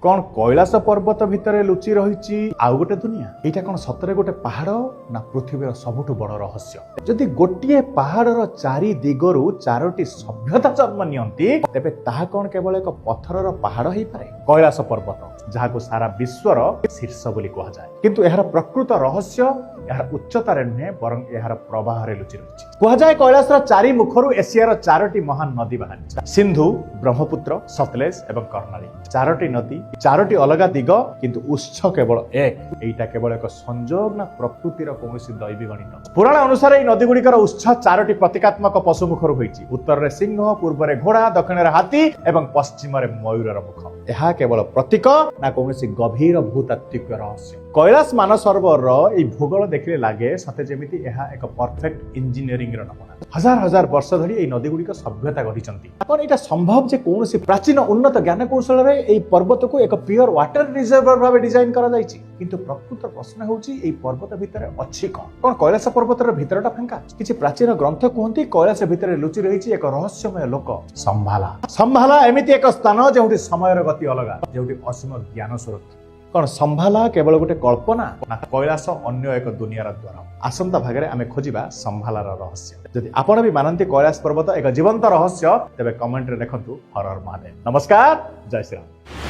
कौन कैलाश पर्वत भितर लुचि रही आउ गोटे दुनिया एटा कौन सतरे गोटे पहाड़ ना पृथ्वीर सबुठु बड़ रहस्य जदि गोटे पहाड़र चारि दिगरु चारोटी सभ्यता जन्म नियंती तेबे ताहा कौन केवल एक पत्थरर पहाड़ हो पारे कैलाश पर्वत जहां सारा विश्वर शीर्ष बोली कह जाए किंतु यार प्रकृत रहस्य यार उच्चतार नुहे बरं यार प्रवाह लुचि रही कह जाए कैलाशर चारि मुखरु एशियार चारोटी महान नदी बाहरी सिंधु ब्रह्मपुत्र सतलेज एवं कर्णाली चारोटी नदी चारोटी अलग दिग किंतु उत्स केवल एक एटा केवल एक संजोग ना प्रकृतिर कौन दैवी गणित पुराण अनुसार ये नदी गुड़िकर उत्स चारोटी प्रतीकात्मक पशु मुखर होइछि उत्तर रे सिंह पूर्व रे घोड़ा दक्षिण रे हाथी एवं पश्चिम रे मयूरर मुख यह केवल प्रतीक ना कौन गभीर भूतात्विक रहस्य कैलाश मानसरोवर ये भूगोल देखले लागे सते जेमिति यह एक परफेक्ट इंजीनियरिंग नमूना हजार हजार वर्ष धरी ये नदी गुड़िक सभ्यता गढ़ी यहाँ संभव जे कौन प्राचीन उन्नत ज्ञान कौशल रे पर्वत को एक प्योर वाटर रिजर्वर भाव डिजाइन करा जायछि किंतु प्रकृत प्रश्न होउछि एई पर्वत भितर अछि कोन कैलाश पर्वतर भितरटा फांका किछि प्राचीन ग्रंथ कहंती कैलाश भितर लुचि रहिछि एक रहस्यमय लोक संभाला एमिति एक स्थान जेउठी समयर गति अलगा जेउठी असीम ज्ञान सुरक्षा कौन संभाला केवल गोटे कल्पना ना कैलाश अन्य एक दुनियार द्वार आसंता भागरे आमे खोजिबा संभालार रहस्य जदि आपण भी मानंती कैलाश पर्वत एक जीवंत रहस्य तेबे कमेंट रे लिखंतु हर हर महादेव नमस्कार जय श्री राम।